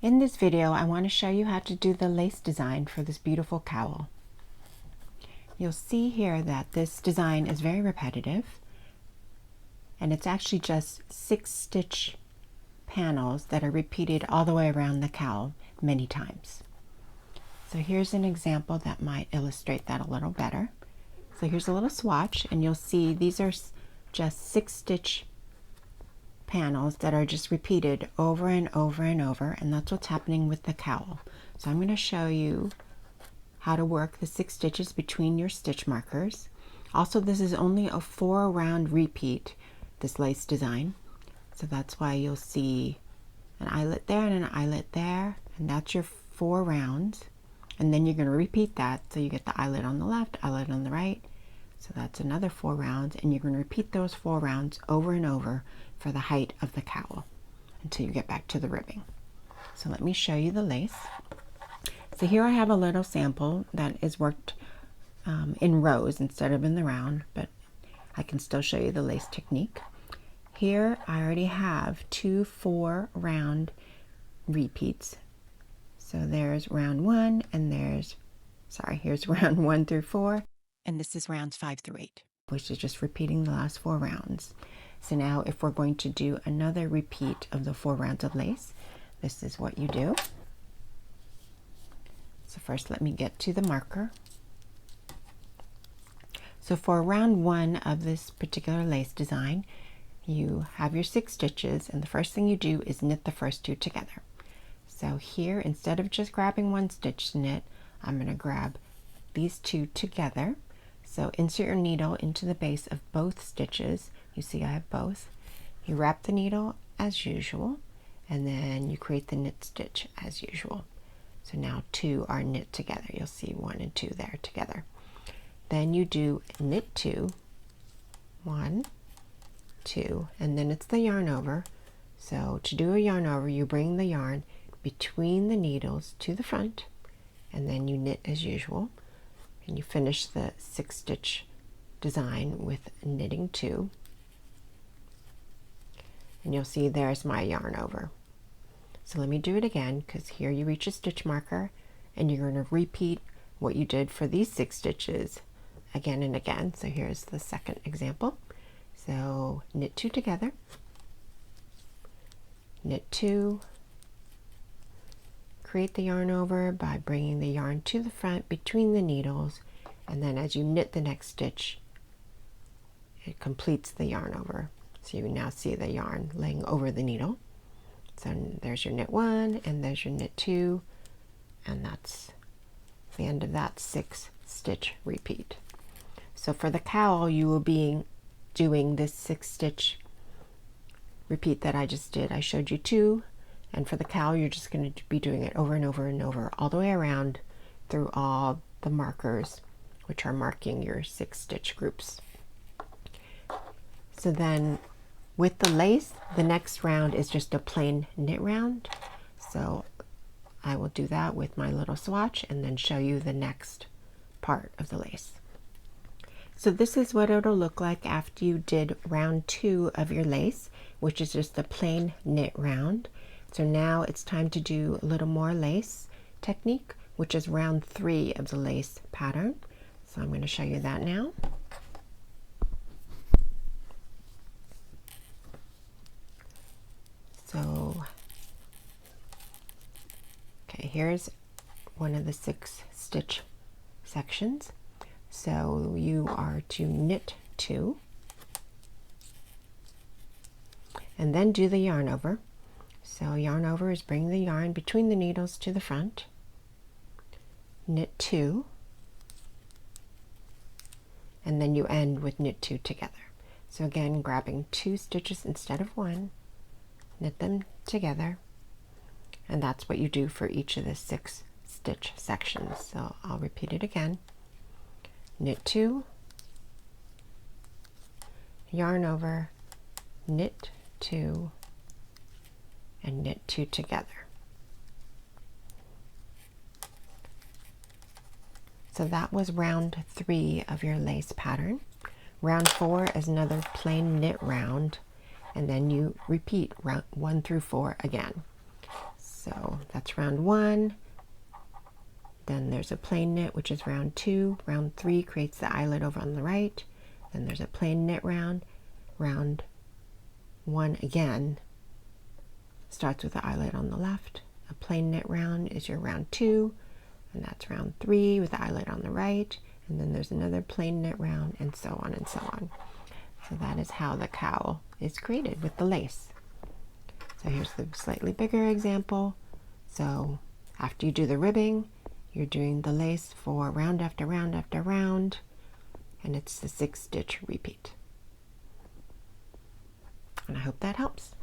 In this video, I want to show you how to do the lace design for this beautiful cowl. You'll see here that this design is very repetitive, and it's actually just 6 stitch panels that are repeated all the way around the cowl many times. So here's an example that might illustrate that a little better. So here's a little swatch, and you'll see these are just 6 stitch panels that are just repeated over and over and over, and that's what's happening with the cowl. So I'm going to show you how to work the 6 stitches between your stitch markers. Also, this is only a 4 round repeat, this lace design, so that's why you'll see an eyelet there and an eyelet there, and that's your 4 rounds. And then you're going to repeat that, so you get the eyelet on the left, eyelet on the right, so that's another 4 rounds, and you're going to repeat those 4 rounds over and over for the height of the cowl until you get back to the ribbing. So let me show you the lace. So here I have a little sample that is worked in rows instead of in the round, but I can still show you the lace technique. Here I already have 2 4 round repeats. So there's round 1, and here's round 1 through 4, and this is rounds 5 through 8, which is just repeating the last 4 rounds. So now if we're going to do another repeat of the 4 rounds of lace, this is what you do. So first let me get to the marker. So for round 1 of this particular lace design, you have your 6 stitches, and the first thing you do is knit the first 2 together. So here, instead of just grabbing 1 stitch to knit, I'm going to grab these 2 together. So insert your needle into the base of both stitches. You see I have both. You wrap the needle as usual, and then you create the knit stitch as usual. So now 2 are knit together. You'll see 1 and 2 there together. Then you do knit 2, 1, 2, and then it's the yarn over. So to do a yarn over, you bring the yarn between the needles to the front, and then you knit as usual, and you finish the 6 stitch design with knitting 2, and you'll see there's my yarn over. So let me do it again, because here you reach a stitch marker, and you're going to repeat what you did for these 6 stitches again and again. So here's the second example. So knit 2 together, knit 2, create the yarn over by bringing the yarn to the front between the needles, and then as you knit the next stitch, it completes the yarn over. So you now see the yarn laying over the needle. So there's your knit 1, and there's your knit 2, and that's the end of that 6 stitch repeat. So for the cowl, you will be doing this 6 stitch repeat that I just did. I showed you 2. And for the cowl, you're just going to be doing it over and over and over, all the way around through all the markers, which are marking your 6 stitch groups. So then with the lace, the next round is just a plain knit round. So I will do that with my little swatch and then show you the next part of the lace. So this is what it'll look like after you did round 2 of your lace, which is just a plain knit round. So now it's time to do a little more lace technique, which is round 3 of the lace pattern. So I'm going to show you that now. So, okay, here's one of the 6 stitch sections. So you are to knit 2, and then do the yarn over. So yarn over is bring the yarn between the needles to the front, knit 2, and then you end with knit 2 together. So again, grabbing 2 stitches instead of 1, knit them together, and that's what you do for each of the 6 stitch sections. So I'll repeat it again. Knit 2, yarn over, knit 2, and knit 2 together. So that was round 3 of your lace pattern. Round 4 is another plain knit round, and then you repeat round 1 through 4 again. So So that's round 1. Then there's a plain knit, which is round 2. Round 3 creates the eyelet over on the right. Then there's a plain knit round. Round 1 again starts with the eyelet on the left. A plain knit round is your round 2, and that's round 3 with the eyelet on the right. And then there's another plain knit round, and so on and so on. So that is how the cowl is created with the lace. So here's the slightly bigger example. So after you do the ribbing, you're doing the lace for round after round after round, and it's the 6-stitch repeat. And I hope that helps.